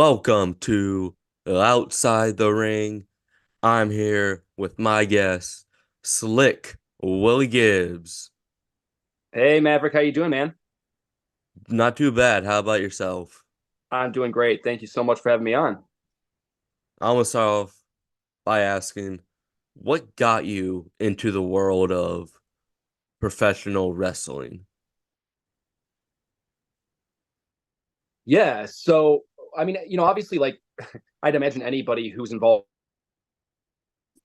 Welcome to Outside the Ring. I'm here with my guest, Slick Willie Gibbs. Hey Maverick, how you doing, man? Not too bad. How about yourself? I'm doing great. Thank you so much for having me on. I'm gonna start off by asking, what got you into the world of professional wrestling? Yeah, so I mean, obviously, like I'd imagine anybody who's involved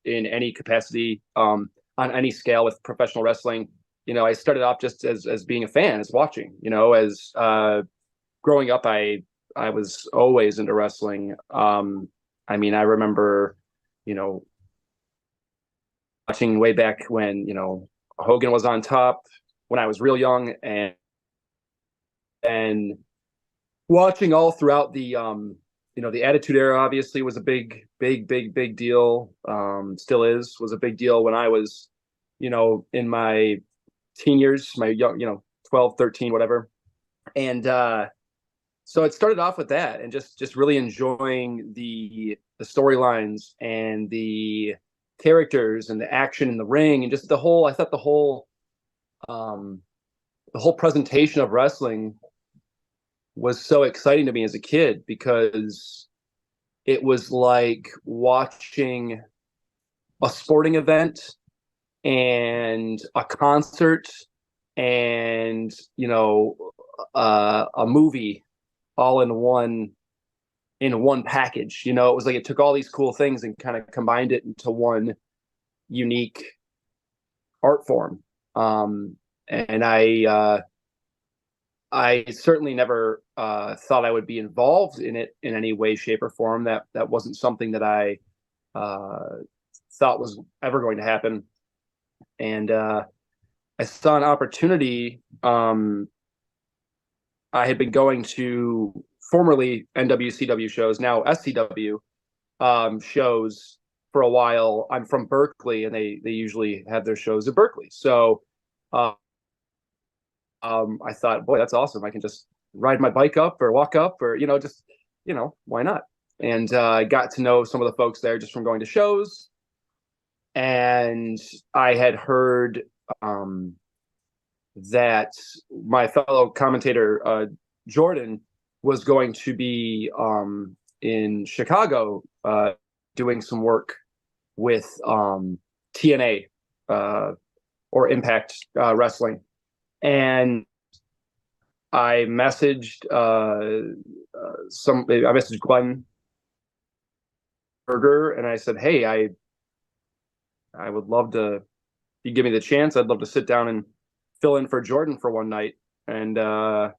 in any capacity, on any scale with professional wrestling, I started off just as being a fan, as watching. As growing up, I was always into wrestling. I mean, I remember, you know, watching way back when Hogan was on top when I was real young, and watching all throughout the Attitude Era obviously was a big deal. Still was a big deal when I was, in my teen years, my young, 12, 13, whatever. And so it started off with that, and just really enjoying the storylines and the characters and the action in the ring, and just I thought um the whole presentation of wrestling was so exciting to me as a kid, because it was like watching a sporting event and a concert and a movie all in one package. It was like it took all these cool things and kind of combined it into one unique art form. And I certainly never thought I would be involved in it in any way, shape, or form. That wasn't something that I uh, thought was ever going to happen. And I saw an opportunity. I had been going to formerly NWCW shows, now SCW shows for a while. I'm from Berkeley, and they usually have their shows in Berkeley. So uh, I thought, boy, that's awesome. I can just ride my bike up or walk up, or just why not? And I got to know some of the folks there just from going to shows, and I had heard that my fellow commentator Jordan was going to be in Chicago doing some work with TNA or Impact Wrestling, and I messaged I messaged Glenn Berger, and I said, "Hey, I would love to. If you give me the chance, I'd love to sit down and fill in for Jordan for one night." And I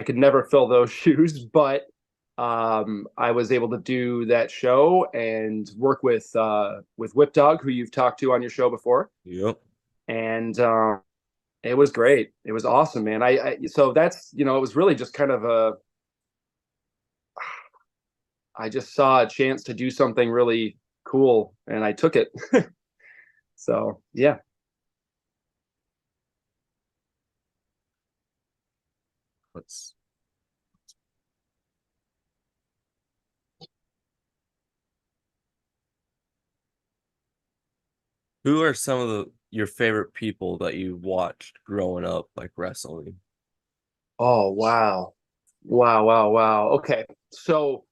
could never fill those shoes, but I was able to do that show and work with Whip Dog, who you've talked to on your show before, Yep. and it was great. It was awesome, man. So that's it was really just kind of I just saw a chance to do something really cool, and I took it. So yeah. Let's. Who are some of your favorite people that you watched growing up, like wrestling? Oh wow, wow. Okay, so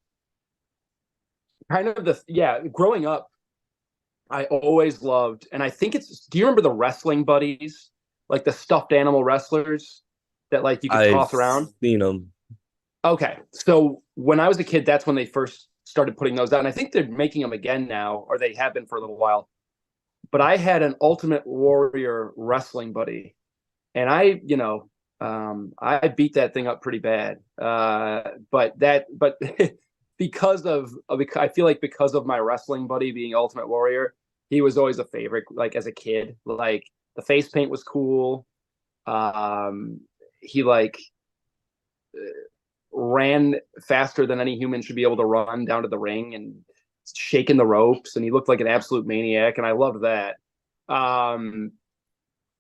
kind of growing up, I always loved, and I think do you remember the wrestling buddies, like the stuffed animal wrestlers that like you could I've toss around? seen them. Okay, so when I was a kid, that's when they first started putting those out, and I think they're making them again now, or they have been for a little while. But I had an Ultimate Warrior wrestling buddy, and I beat that thing up pretty bad. But I feel like because of my wrestling buddy being Ultimate Warrior, he was always a favorite. Like as a kid, like the face paint was cool. Um, he like ran faster than any human should be able to run down to the ring and shaking the ropes, and he looked like an absolute maniac, and I loved that. Um,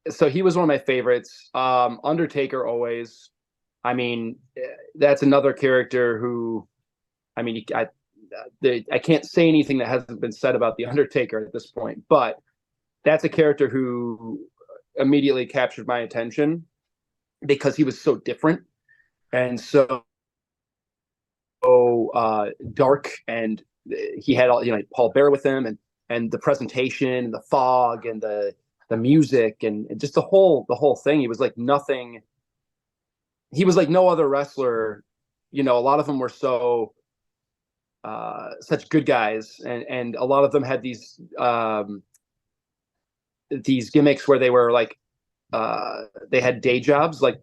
so he was one of my favorites. Undertaker always. I mean, that's another character who I mean, I can't say anything that hasn't been said about the Undertaker at this point, but that's a character who immediately captured my attention because he was so different and so dark, and he had all, Paul Bear with him, and the presentation, the fog, and the music, and just the whole thing. He was like nothing. He was like no other wrestler. A lot of them were such good guys, and a lot of them had these gimmicks where they were like they had day jobs, like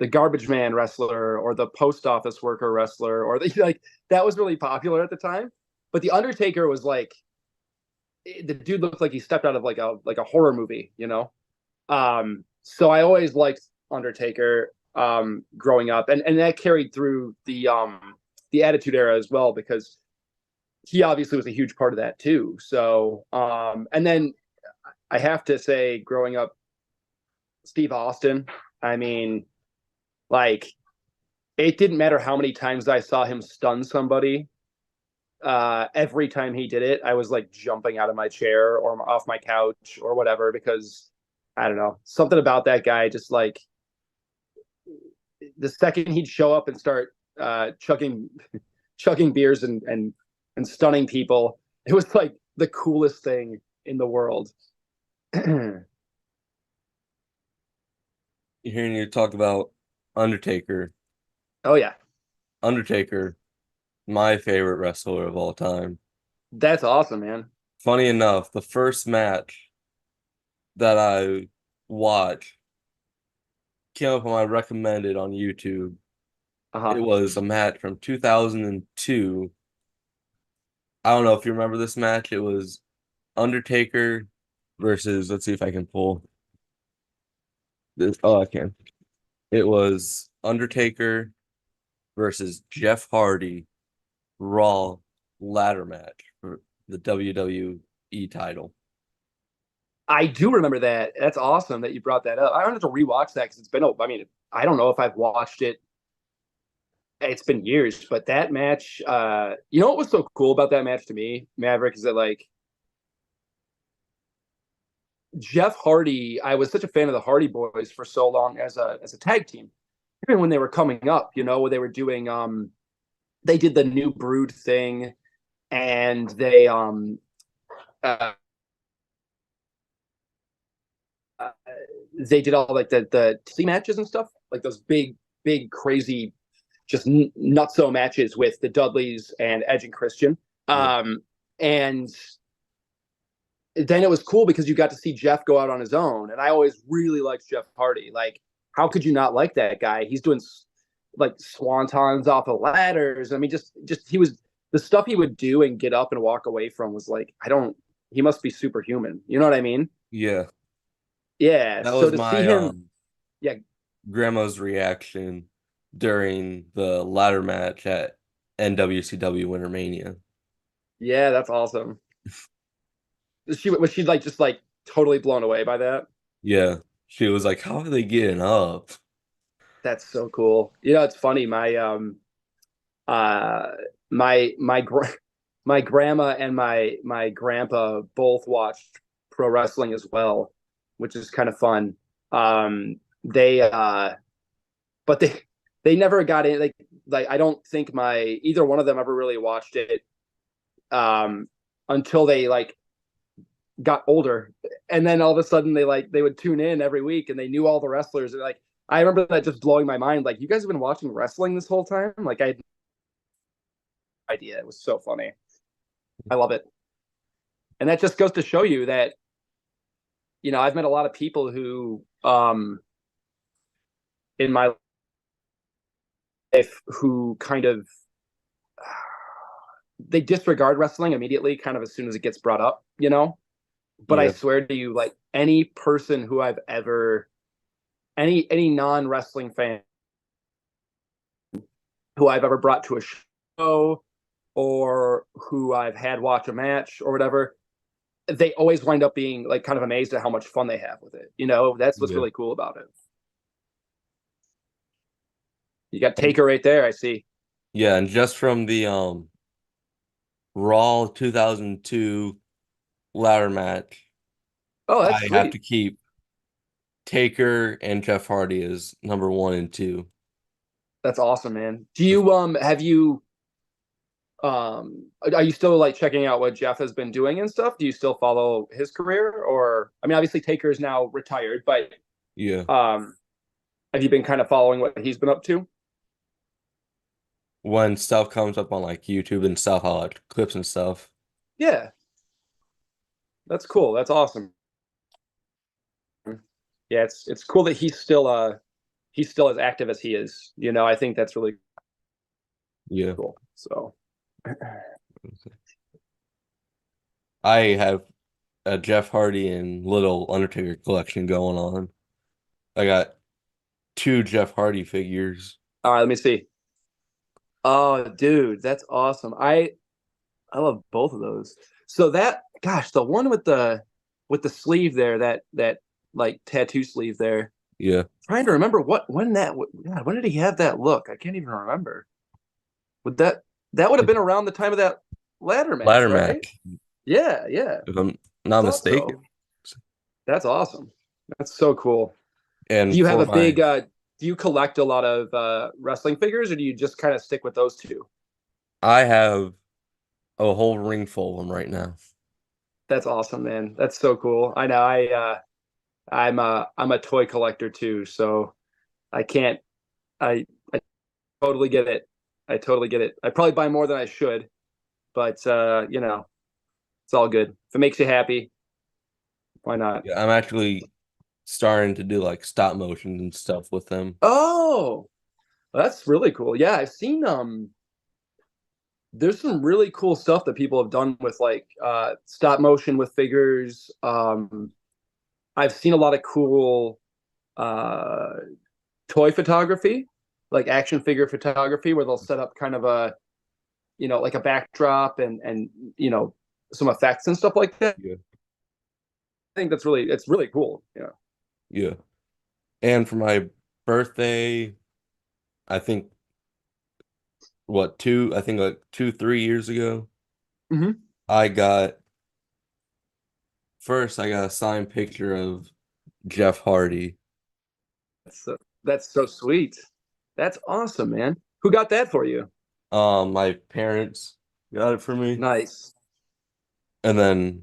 the garbage man wrestler or the post office worker wrestler, or like that was really popular at the time. But the Undertaker was like, the dude looked like he stepped out of like a horror movie. So I always liked Undertaker growing up, and that carried through the Attitude Era as well, because he obviously was a huge part of that too. So and then I have to say, growing up, Steve Austin. I mean, like, it didn't matter how many times I saw him stun somebody. Every time he did it, I was like jumping out of my chair or off my couch or whatever, because I don't know, something about that guy. Just like the second he'd show up and start chugging chugging beers and stunning people, it was like the coolest thing in the world. Hearing you talk about Undertaker, Oh yeah, Undertaker, my favorite wrestler of all time. that's awesome, man. Funny enough, the first match that I watched came up on my recommended on YouTube. Uh It huh. was a match from 2002. I don't know if you remember this match. It was Undertaker versus, let's see if I can pull this. Oh, I can. It was Undertaker versus Jeff Hardy Raw ladder match for the WWE title. I do remember that. That's awesome that you brought that up. I don't have to rewatch that because it's been. I mean, I don't know if I've watched it. It's been years, but that match. What was so cool about that match to me, Maverick, is that like Jeff Hardy. I was such a fan of the Hardy Boys for so long as a tag team, even when they were coming up. Where they were doing. They did the New Brood thing, and uh, uh, they did all like the T matches and stuff, like those big crazy just nutso matches with the Dudleys and Edge and Christian. Yeah. And then it was cool because you got to see Jeff go out on his own, and I always really liked Jeff Hardy. Like, how could you not like that guy? He's doing like swantons off of ladders. I mean, just he was, the stuff he would do and get up and walk away from was like, I don't. He must be superhuman. You know what I mean? Yeah. Yeah. That So was to see my him, yeah, grandma's reaction during the ladder match at NWCW Winter Mania. yeah, that's awesome. Was she like just like totally blown away by that? Yeah. She was like, how are they getting up? That's so cool. It's funny. Uh my my grandma and my grandpa both watched pro wrestling as well, which is kind of fun. They but they never got in, like I don't think my either one of them ever really watched it until they like got older, and then all of a sudden they would tune in every week and they knew all the wrestlers, and like I remember that just blowing my mind, like, you guys have been watching wrestling this whole time. Like, I had no idea. It was so funny. I love it. And that just goes to show you that I've met a lot of people who in my life who kind of they disregard wrestling immediately, kind of as soon as it gets brought up. But I Yeah. swear to you, like, any person who I've ever any non-wrestling fan who I've ever brought to a show or who I've had watch a match or whatever, they always wind up being like kind of amazed at how much fun they have with it. That's what's Yeah. really cool about it. You got Taker right there, I see. Yeah, and just from the Raw 2002 ladder match, Oh, that's I have sweet. to keep Taker and Jeff Hardy as number one and two. That's awesome, man. Do you have you are you still like checking out what Jeff has been doing and stuff? Do you still follow his career? Or I mean, obviously Taker is now retired, but Yeah. um have you been kind of following what he's been up to? When stuff comes up on like YouTube and stuff, I'll like clips and stuff. Yeah, that's cool. That's awesome. Yeah, it's cool that he's still as active as he is. You know, I think that's really Yeah. cool. So I have a Jeff Hardy and Little Undertaker collection going on. I got two Jeff Hardy figures. all right, let me see. Oh, dude, that's awesome. I love both of those. So that, gosh, the one with the sleeve there, that like tattoo sleeve there. Yeah. Trying to remember God, when did he have that look? I can't even remember. Would that would have been around the time of that ladder match, Ladder right? match, Yeah, yeah. if I'm not Thought mistaken. so. That's awesome. That's so cool. Do And you have for a my, big do you collect a lot of wrestling figures, or do you just kind of stick with those two? I have a whole ring full of them right now. That's awesome, man. That's so cool. I know I'm a toy collector too, so I can't I totally get it. I totally get it. I probably buy more than I should, but you know, it's all good. If it makes you happy, why not? Yeah, I'm actually starting to do like stop motion and stuff with them. Oh, that's really cool. Yeah, I've seen there's some really cool stuff that people have done with like stop motion with figures. I've seen a lot of cool uh toy photography, like action figure photography, where they'll set up kind of a, you know, like a backdrop and you know, some effects and stuff like that. Yeah. I think that's really it's really cool. Yeah. Yeah. And for my birthday, I think I think like 3 years ago, Mm-hmm. I got I got a signed picture of Jeff Hardy. That's so sweet. That's awesome, man. Who got that for you? My parents got it for me. Nice. And then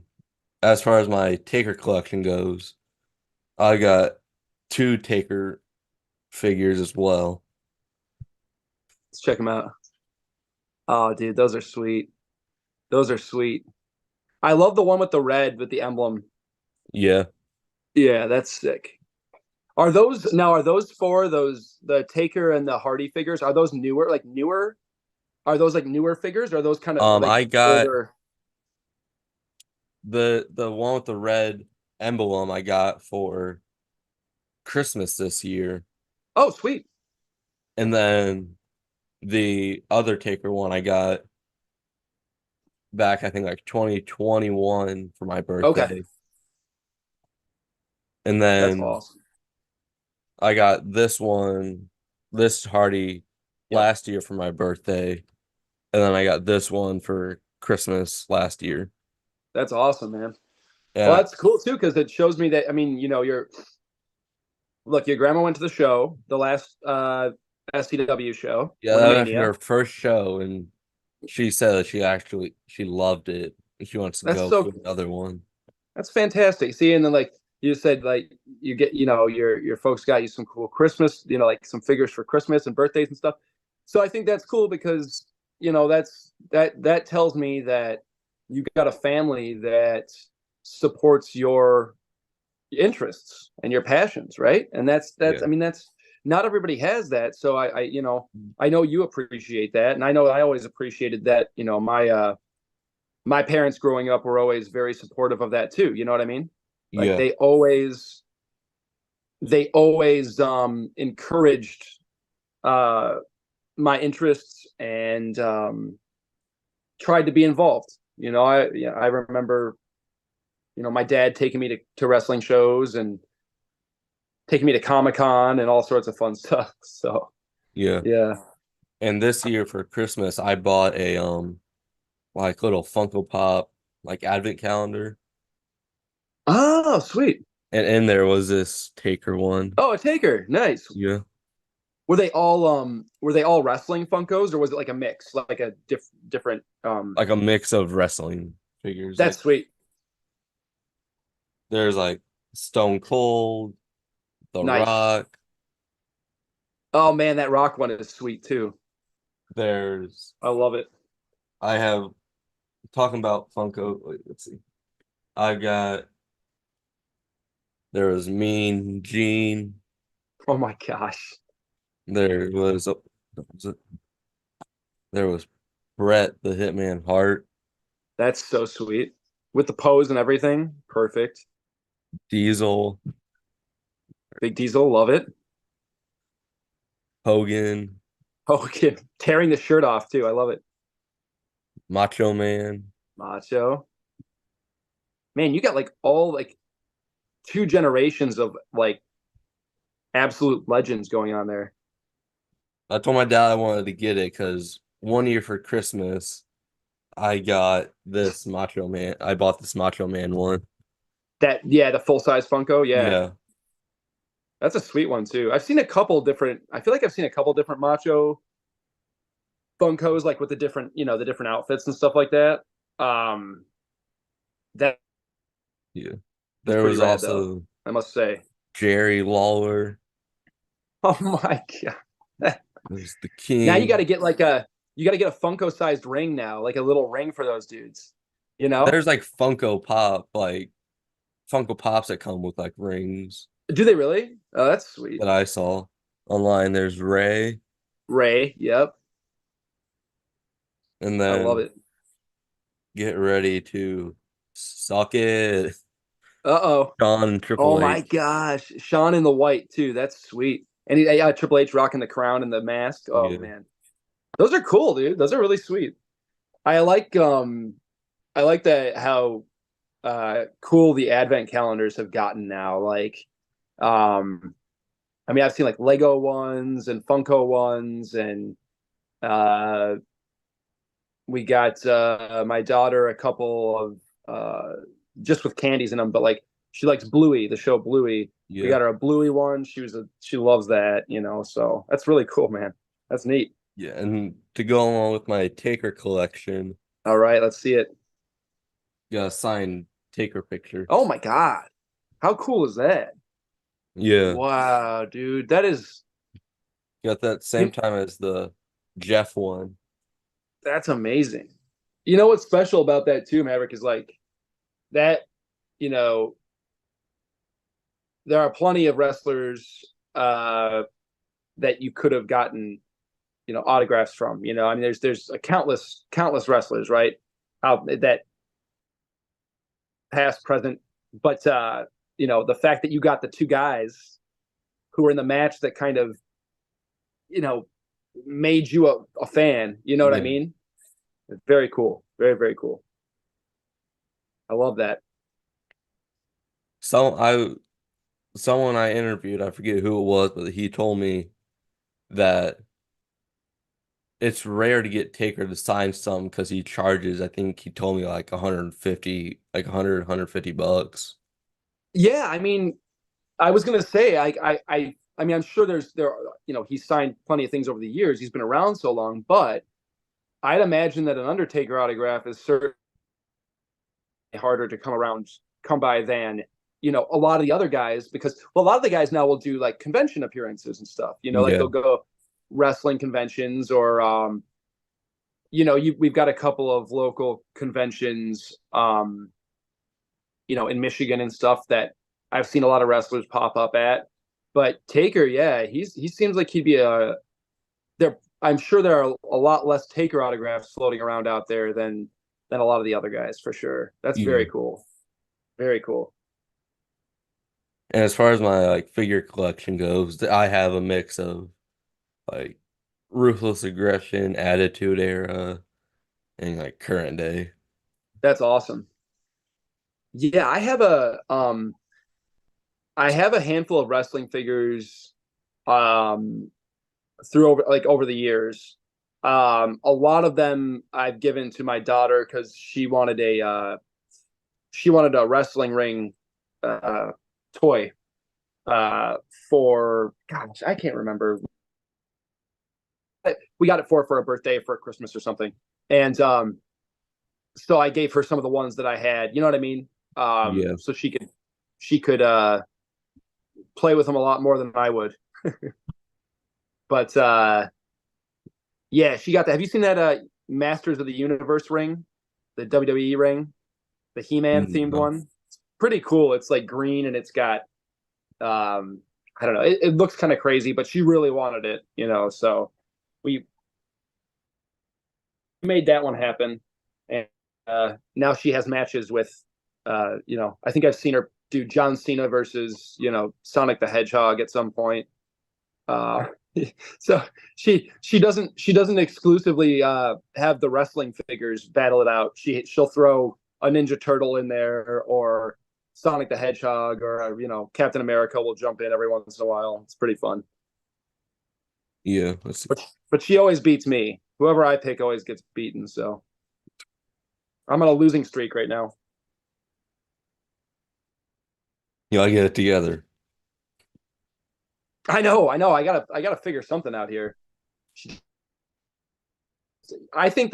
as far as my Taker collection goes, I got two Taker figures as well. Let's check them out. Oh, dude, those are sweet. Those are sweet. I love the one with the red with the emblem. Yeah. Yeah, that's sick. Are those now? Are those for those the Taker and the Hardy figures? Are those newer? Like newer? Are those like newer figures? Or are those kind of like I got older? the one with the red emblem I got for Christmas this year. Oh, sweet. And then the other Taker one I got back, I think like 2021 for my Okay, birthday. And that's then awesome. I got this Hardy Yep, last year for my birthday. And then I got this one for Christmas last year. that's awesome, man. Well, And that's cool too because it shows me that I mean, you know, you're look, your grandma went to the show, the last SCW show, yeah, that Winter was actually Mania. her first show, and she said that she loved it and she wants to That's go for so another one. that's fantastic. See, and then like you said, like you get, you know, your folks got you some cool Christmas, you know, like some figures for Christmas and birthdays and stuff. So I think that's cool because you know that tells me that you got a family that supports your interests and your passions, right? And that's Yeah. I mean that's not everybody has that. So I you know I know you appreciate that, and I know I always appreciated that. You know my parents growing up were always very supportive of that too. You know what I mean? Like Yeah. they always encouraged uh my interests and tried to be involved. You know, I remember, you know, my dad taking me to wrestling shows and taking me to Comic Con and all sorts of fun stuff. So Yeah. yeah. And this year for Christmas, I bought a like little Funko Pop like advent calendar, Oh, sweet. and in there was this Taker one. Oh, a Taker. Nice. Yeah, Were they all wrestling Funkos or was it like a mix, like a different like a mix of wrestling figures. that's Like sweet. there's like Stone Cold, The Nice. Rock. Oh man, that Rock one is sweet too. There's I love it. I have talking about Funko. Wait, let's see. I got there was Mean Gene. Oh my gosh. There was it- there was Brett the Hitman Hart, That's so sweet. With the pose and everything. Perfect. Diesel, Big Diesel, love it. Hogan, Oh, kid, tearing the shirt off too. I love it. Macho Man. Macho. Man, you got like all like two generations of like absolute legends going on there. I told my dad I wanted to get it because one year for Christmas I got this Macho Man. I bought this Macho Man one. That yeah, the full size Funko, yeah. Yeah, That's a sweet one too. I've seen a couple different. I feel like I've seen a couple different Macho Funkos, like with the different, the different outfits and stuff like that. Um, that's yeah. There pretty was rad though, also I must say. Jerry Lawler. Oh my god! There's the Now you got King. to get like a Funko sized ring now, like a little ring for those dudes. You know? There's like Funko Pop, like Funko Pops that come with like rings Do they really? Oh, that's sweet. that I saw online. There's Ray, Ray, yep, and I love then it. get ready to suck it. Uh oh. Shawn and Oh Triple my H. gosh, Sean in the white too. That's sweet. And yeah, Triple H rocking the crown and the mask. Oh Yeah, man, those are cool, dude. Those are really sweet. I like I like that how cool the advent calendars have gotten now. Like um I mean I've seen like Lego ones and Funko ones and uh we got my daughter a couple of just with candies in them, but like she likes Bluey, the show Bluey. We yeah, got her a Bluey one. She loves that, so that's really cool, man. That's neat. yeah. And to go along with my Taker collection, All right, let's see it. got a signed Taker picture. Oh my god, how cool is that? Yeah, Wow, dude, that is got that same you, time as the Jeff one. that's amazing. You know what's special about that too, Maverick, is like that. You know, there are plenty of wrestlers that you could have gotten autographs from. I mean, there's a countless wrestlers, right? That past, present, but the fact that you got the two guys who were in the match that kind of you know made you a fan. You know what I Yeah. mean? It's very cool, very very cool. I love that. So I someone I interviewed, I forget who it was, but he told me that it's rare to get Taker to sign some because he charges, I think he told me like 150, like 150 bucks. Yeah, I mean, I was gonna say, I mean, I'm sure he's signed plenty of things over the years. He's been around so long, but I'd imagine that an Undertaker autograph is certainly harder to come by than a lot of the other guys because a lot of the guys now will do like convention appearances and stuff. Like Yeah. they'll go wrestling conventions or we've got a couple of local conventions in Michigan and stuff that I've seen a lot of wrestlers pop up at. But Taker, yeah, he seems like he'd be a there. I'm sure there are a lot less Taker autographs floating around out there than a lot of the other guys for sure. That's Yeah. very cool. Very cool. And as far as my like figure collection goes, I have a mix of like ruthless aggression, attitude era, and like current day. That's awesome. Yeah, I have a handful of wrestling figures um through over the years. A lot of them I've given to my daughter because she wanted a wrestling ring uh, toy for gosh, I can't remember. We got it for a birthday, for Christmas or something, and so I gave her some of the ones that I had. You know what I mean? Yeah. So she could play with them a lot more than I would. But yeah, she got that. Have you seen that Masters of the Universe ring, the WWE ring, the He-Man themed No. one? It's pretty cool. It's like green and it's got I don't know. It looks kind of crazy, but she really wanted it, you know. So we made that one happen, and now she has matches with, you know, I think I've seen her do John Cena versus, you know, Sonic the Hedgehog at some point. Uh, so she doesn't exclusively have the wrestling figures battle it out. She'll throw a Ninja Turtle in there or Sonic the Hedgehog or you know Captain America will jump in every once in a while. It's pretty fun. Yeah. Let's see. But she always beats me. Whoever I pick always gets beaten. So I'm on a losing streak right now. You know, I get it together. I know. I gotta figure something out here. She, I think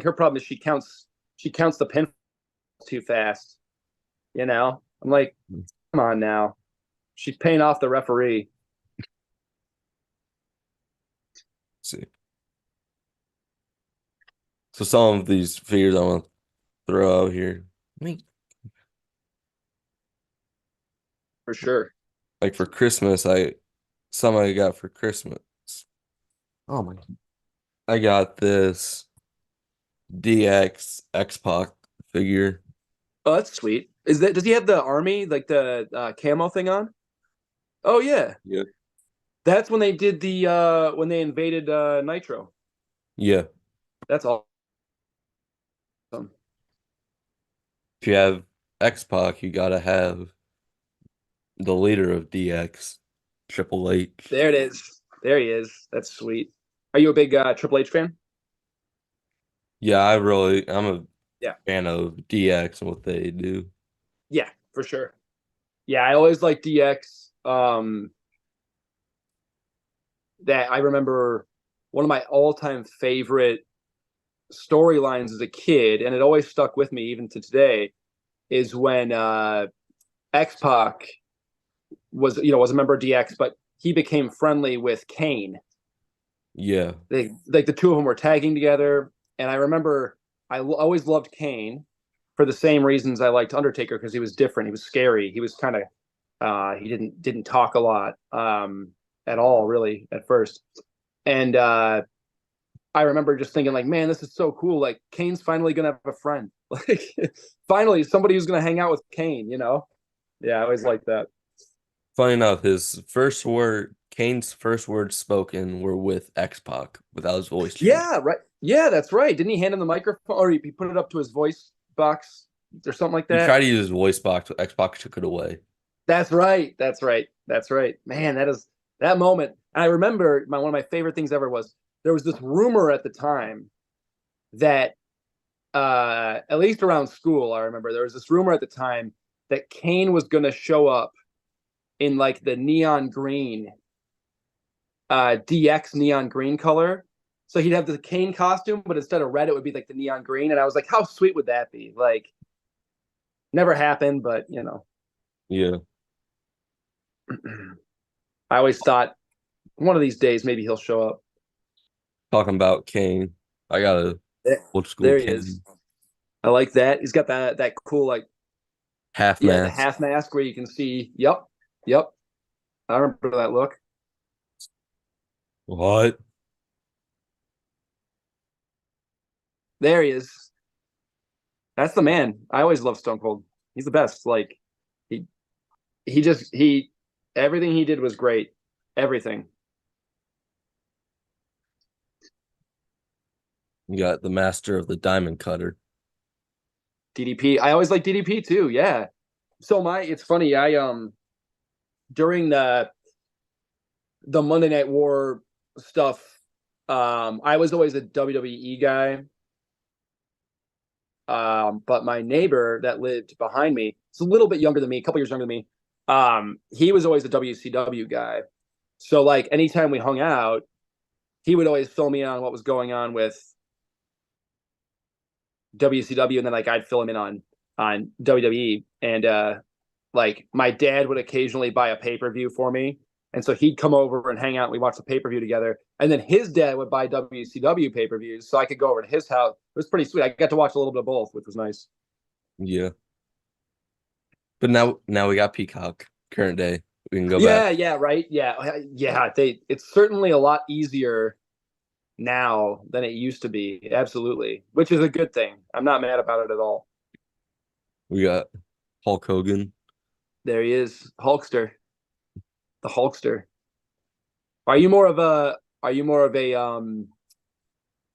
her problem is she counts the pin too fast. You know, I'm like, come on now. She's paying off the referee. Let's see. So some of these figures I want to throw out here. I mean, For sure. like for Christmas, some I got for Christmas. Oh my. I got this DX X-Pac figure. Oh, that's sweet. Is that does he have the army like the camo thing on? Oh yeah, Yeah. that's when they did the when they invaded Nitro. Yeah. That's awesome. If you have X-Pac, you gotta have the leader of DX, Triple H. There it is. There he is. That's sweet. Are you a big Triple H fan? Yeah, I'm a Yeah. fan of DX and what they do. Yeah, for sure. Yeah, I always liked DX. That I remember one of my all-time favorite storylines as a kid, and it always stuck with me even to today, is when X-Pac was a member of DX, but he became friendly with Kane. Yeah. They like the two of them were tagging together, and I remember always loved Kane for the same reasons I liked Undertaker because he was different. He was scary. He was kind of he didn't talk a lot at all really at first, and I remember just thinking like, man, this is so cool. Like Kane's finally gonna have a friend. Like finally somebody who's gonna hang out with Kane. You know? Yeah, I always like that. Funny enough, Kane's first words spoken were with X-Pac without his voice changing. Yeah, right. Yeah, that's right. Didn't he hand him the microphone or he put it up to his voice box or something like He that? tried to use his voice box, but X-Pac took it away. That's right. That's right. That's right. Man, that is that moment. I remember one of my favorite things ever was there was this rumor at the time that at least around school, I remember there was this rumor at the time that Kane was gonna show up in like the neon green DX neon green color. So he'd have the Kane costume, but instead of red, it would be like the neon green. And I was like, how sweet would that be? Like, never happened, but you know, Yeah. I always thought one of these days maybe he'll show up. Talking about Kane, I got a There, old school there he is. Kane I like that. He's got that cool like half yeah the mask. half mask where you can see. Yep, yep. I remember that look. What? There he is. That's the man. I always love Stone Cold. He's the best. Like he he everything he did was great. Everything. You got the master of the diamond cutter. DDP. I always like DDP too. Yeah. So it's funny. I during the Monday Night War stuff I was always a WWE guy. But my neighbor that lived behind me, it's a little bit younger than me, a couple years younger than me. He was always a WCW guy. So like anytime we hung out, he would always fill me in on what was going on with WCW, and then like I'd fill him in on WWE. And like my dad would occasionally buy a pay-per-view for me. And so he'd come over and hang out and we watched the pay-per-view together. And then his dad would buy WCW pay-per-views. So I could go over to his house. It was pretty sweet. I got to watch a little bit of both, which was nice. Yeah. But now we got Peacock, current day. We can go Yeah, back. yeah, right. Yeah. Yeah. It's certainly a lot easier now than it used to be. Absolutely. Which is a good thing. I'm not mad about it at all. We got Hulk Hogan. There he is. Hulkster. The Hulkster. Are you more of a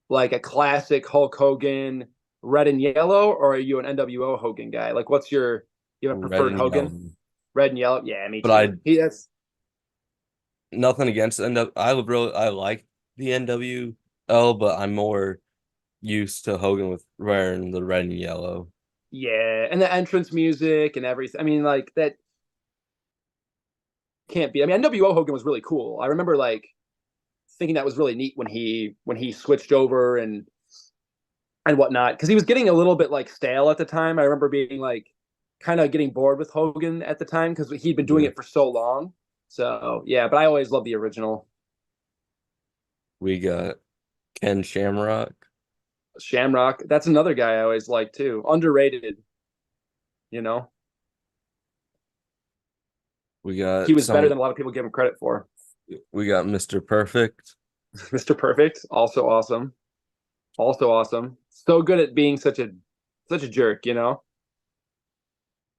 like a classic Hulk Hogan red and yellow, or are you an NWO Hogan guy? Like you have a Red preferred and yellow. Hogan? Red and yellow? Yeah, me But I too. That's nothing against NW. I like the NWL, but I'm more used to Hogan with wearing the red and yellow. yeah, and the entrance music and everything. I mean, like that can't be. I mean, NWO Hogan was really cool. I remember like thinking that was really neat when he switched over and whatnot, because he was getting a little bit like stale at the time. I remember being like kind of getting bored with Hogan at the time because he'd been doing Yeah. it for so long. So yeah, but I always loved the original. We got Ken Shamrock. Shamrock. That's another guy I always liked too. Underrated, you know. We He got was better some. than a lot of people give him credit for. We got Mr. Perfect, Mr. Perfect, also awesome. Also awesome. So good at being such a jerk, you know.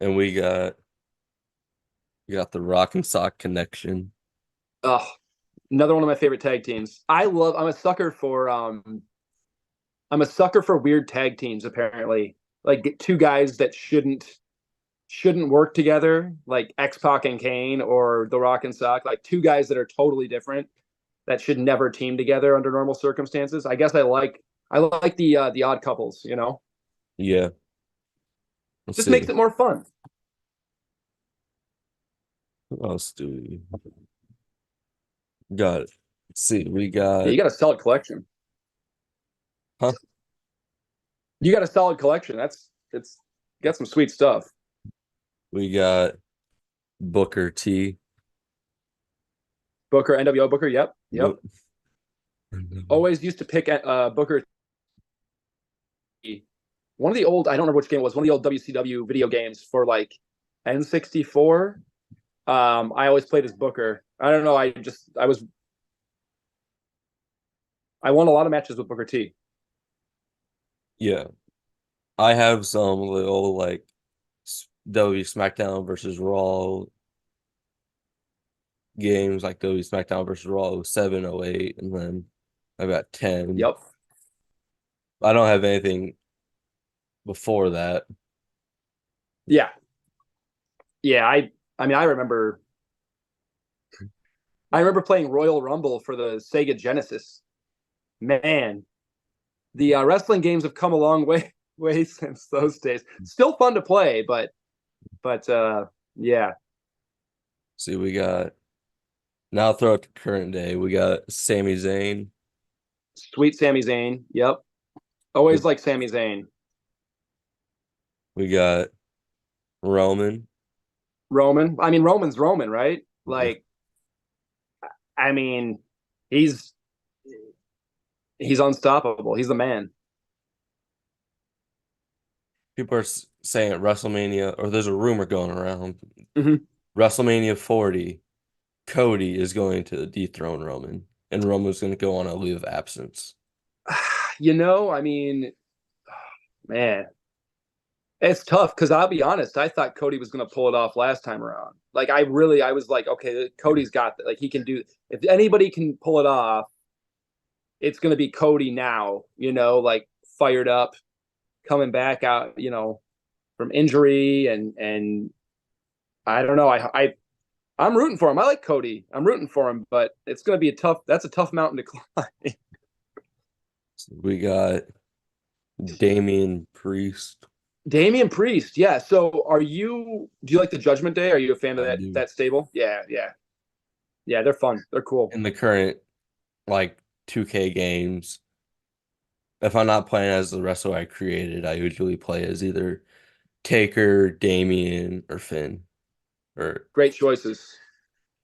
and we got the Rock and Sock Connection. Oh, another one of my favorite tag teams. I'm a sucker for weird tag teams, apparently. Like two guys that shouldn't work together, like X-Pac and Kane or The Rock and Sock, like two guys that are totally different that should never team together under normal circumstances. I guess I like the odd couples, you know. Yeah. Let's Just makes see. it more fun. What else do we got? Let's see. We Yeah, got you got a solid collection. huh? You got a solid collection. It's got some sweet stuff. We got Booker T. Booker, NWO Booker. Yep, yep. Yep. Always used to pick Booker. One of the old, I don't remember which game it was, one of the old WCW video games for like N64. I always played as Booker. I don't know. I won a lot of matches with Booker T. Yeah. I have some little like W SmackDown versus Raw games, like W SmackDown versus Raw 07, 08, and then I've got 10. Yep. I don't have anything before that. Yeah. Yeah. I mean, I remember playing Royal Rumble for the Sega Genesis. Man, the wrestling games have come a long way since those days. Still fun to play, but yeah, See, we got now throw it to current day. We got Sami Zayn. sweet Sami Zayn. Yep, always like Sami Zayn. We got Roman. Roman. I mean, Roman's Roman, right? Yeah. Like, I mean, he's he's unstoppable. He's the man. People are saying at WrestleMania, or there's a rumor going around, Mhm. WrestleMania 40, Cody is going to dethrone Roman, and Roman's going to go on a leave of absence. I mean, man, it's tough because I'll be honest. I thought Cody was going to pull it off last time around. Like, I was like, okay, Cody's got that. Like, he can do. If anybody can pull it off, it's going to be Cody now. Like fired up, coming back out. From injury and I don't know. I'm rooting for him. I like Cody. I'm rooting for him, but it's going to be That's a tough mountain to climb. We got Damian Priest. Damian Priest, yeah. So do you like the Judgment Day? Are you a fan of I that do. that stable? Yeah, yeah. Yeah, they're fun. They're cool. In the current like 2K games, if I'm not playing as the wrestler I created, I usually play as either Taker, Damian, or Finn. Or Great choices.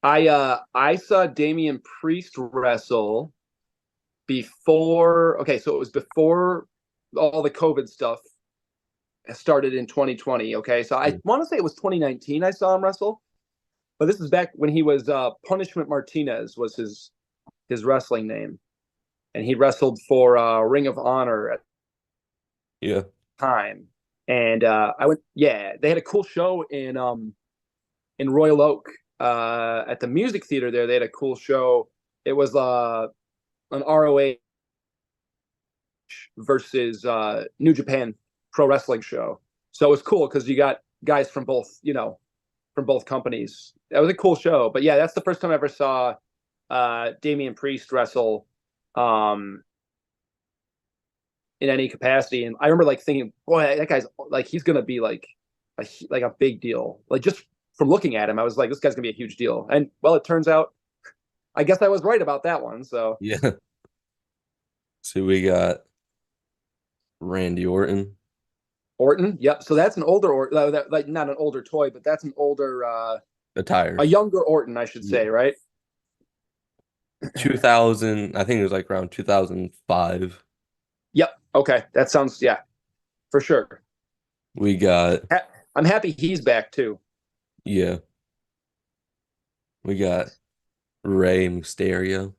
I saw Damian Priest wrestle before, okay, so it was before all the COVID stuff started in 2020. Okay, so I want to say it was 2019 I saw him wrestle, but this is back when he was Punishment Martinez was his wrestling name, and he wrestled for Ring of Honor at yeah, the time. And I went, yeah, they had a cool show in Royal Oak at the music theater there. They had a cool show. It was an ROH versus New Japan Pro Wrestling show. So it was cool because you got guys from both, from both companies. That was a cool show. But yeah, that's the first time I ever saw Damian Priest wrestle in any capacity. And I remember like thinking, boy, that guy's like he's gonna be like a big deal. Like just from looking at him, I was like, this guy's gonna be a huge deal. And well, it turns out, I guess I was right about that one. So yeah. So we got Randy Orton. Orton, yep. So that's an older or like not an older toy, but that's an older Attire. a younger Orton, I should Yeah. say, right? 2000, I think it was like around 2005. Yep. Okay. That sounds, yeah, for sure. We got, I'm happy he's back too. yeah, we got Rey Mysterio.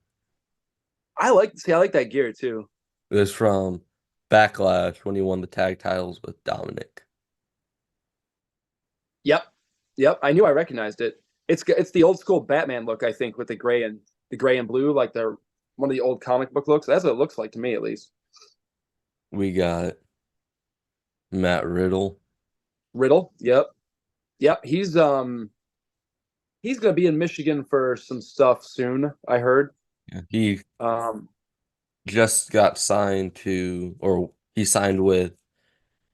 I like that gear too. It was from Backlash when he won the tag titles with Dominic. Yep. Yep. I knew I recognized it. It's the old school Batman look, I think, with the gray and blue, like the one of the old comic book looks. That's what it looks like to me, at least. We got Matt Riddle. Riddle. Yep. Yep. He's gonna be in Michigan for some stuff soon, I heard. Yeah. He Um just got signed to, or he signed with,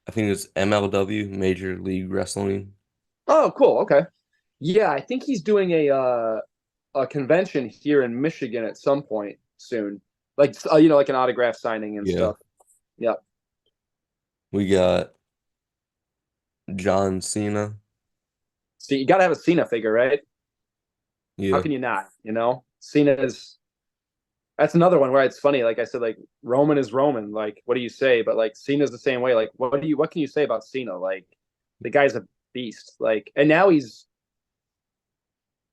I think it's MLW, Major League Wrestling. oh cool, okay. Yeah, I think he's doing a convention here in Michigan at some point soon. Like like an autograph signing and Yeah. stuff. Yep. We got John Cena. See, you got to have a Cena figure, right? How Yeah. can you not? Cena is that's another one where it's funny. Like I said, like Roman is Roman. Like, what do you say? But like Cena's the same way. Like, what can you say about Cena? Like, the guy's a beast. Like, and now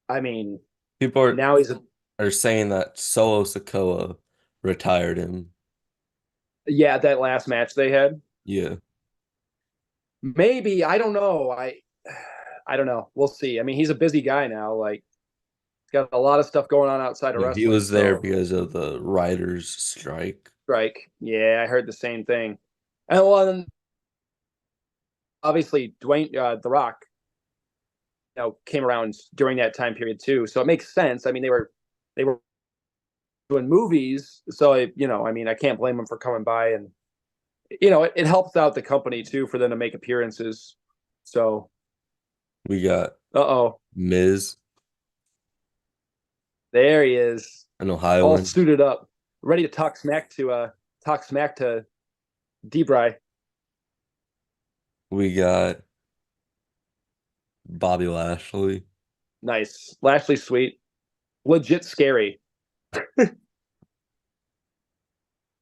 I mean, People now he's a are saying that Solo Sikoa retired him. yeah. That last match they had, Yeah. maybe I don't know. I don't know. We'll see. I mean, he's a busy guy now. Like, he's got a lot of stuff going on outside of Yeah, he wrestling. was there So, because of the writers' strike. strike. Yeah, I heard the same thing. And well, then obviously Dwayne, The Rock, came around during that time period too. So it makes sense. I mean, they were doing movies, so I mean, I can't blame them for coming by, and it helps out the company too for them to make appearances. So, We got oh, Miz, there he is, an all Ohioan. suited up, ready to talk smack to Debray. We got Bobby Lashley. Nice, Lashley, sweet, legit scary.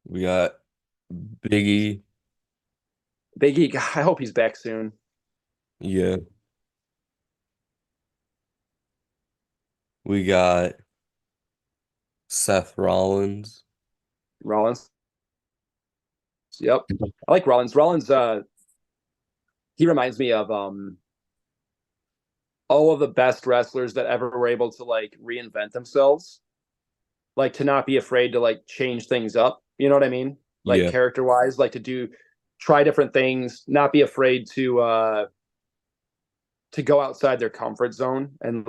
We got Biggie. Big E, I hope he's back soon. Yeah. We got Seth Rollins. Rollins, yep, I like Rollins. Rollins, he reminds me of all of the best wrestlers that ever were able to like reinvent themselves, like to not be afraid to like change things up. You know what I mean? Like Yeah. character wise, like try different things, not be afraid to go outside their comfort zone. And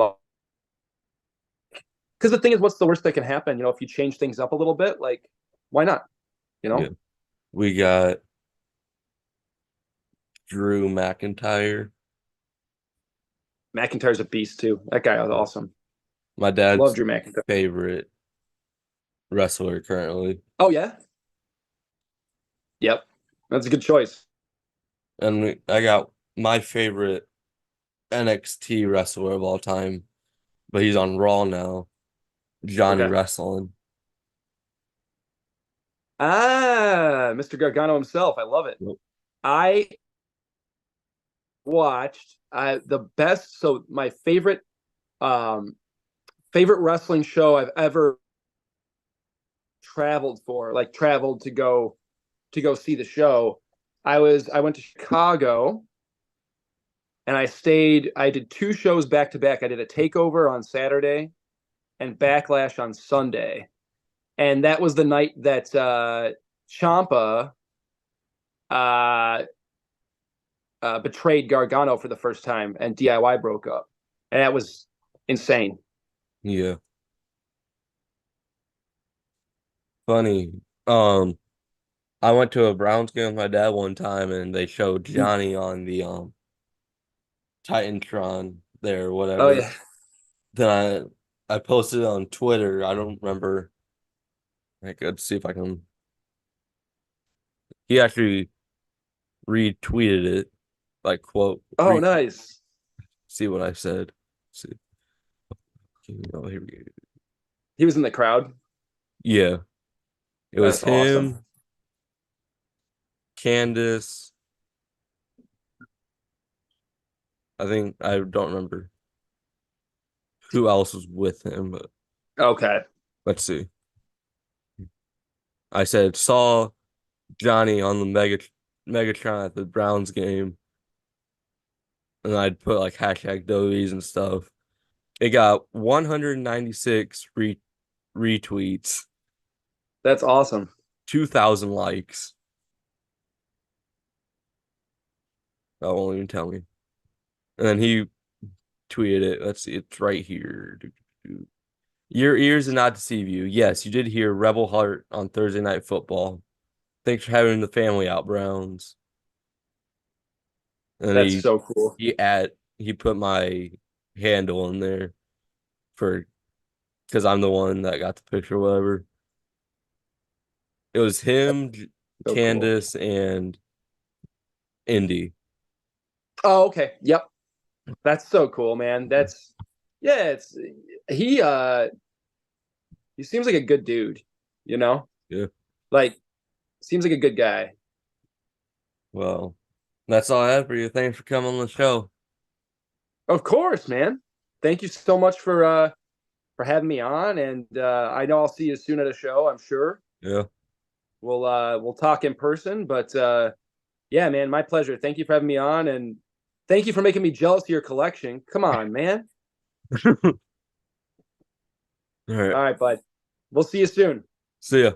because the thing is, what's the worst that can happen? If you change things up a little bit, like why not? Yeah. We got Drew McIntyre. McIntyre's a beast too. That guy was awesome. My Love dad's Drew McIntyre. favorite wrestler currently. Oh yeah. Yep. That's a good choice. And I got my favorite NXT wrestler of all time, but he's on Raw now, Johnny Okay. Wrestling. Ah, Mr. Gargano himself. I love it. Yep. I watched the best. So my um, favorite wrestling show I've ever traveled for, like traveled to go see the show. I went to Chicago and I did two shows back to back. I did a takeover on Saturday and Backlash on Sunday. And that was the night that Ciampa uh, betrayed Gargano for the first time, and DIY broke up, and that was insane. Yeah. Funny. Um, I went to a Browns game with my dad one time and they showed Johnny on the Titantron there or Oh whatever. yeah, Then I posted it on Twitter. I don't remember. I could see if I can. He actually retweeted it, like quote, oh re nice. see what I said. See. Oh, here we go. He was in the crowd. Yeah, it was That's awesome. him, Candace. I think I don't remember who else was with him, but Okay, let's see. I said saw Johnny on the Megatron at the Browns game, and I'd put like hashtag Dovies and stuff. It got 196 retweets, that's awesome. 2,000 likes. That won't even tell me. And then he tweeted it. Let's see, it's right here. Your ears did not deceive you. Yes, you did hear Rebel Heart on Thursday Night Football. Thanks for having the family out, Browns. And That's so cool. he put my handle in there for because I'm the one that got the picture, or whatever. It was him, So cool. Candace, and Indy. Oh okay, yep. That's so cool, man. That's yeah. It's he. He seems like a good dude. You know, Yeah. like seems like a good guy. Well, that's all I have for you. Thanks for coming on the show. Of course, man. Thank you so much for having me on, and I know I'll see you soon at a show. I'm sure Yeah. we'll talk in person. But yeah, man, my pleasure. Thank you for having me on, and thank you for making me jealous of your collection. Come on, man. All right. All right, bud. We'll see you soon. See ya.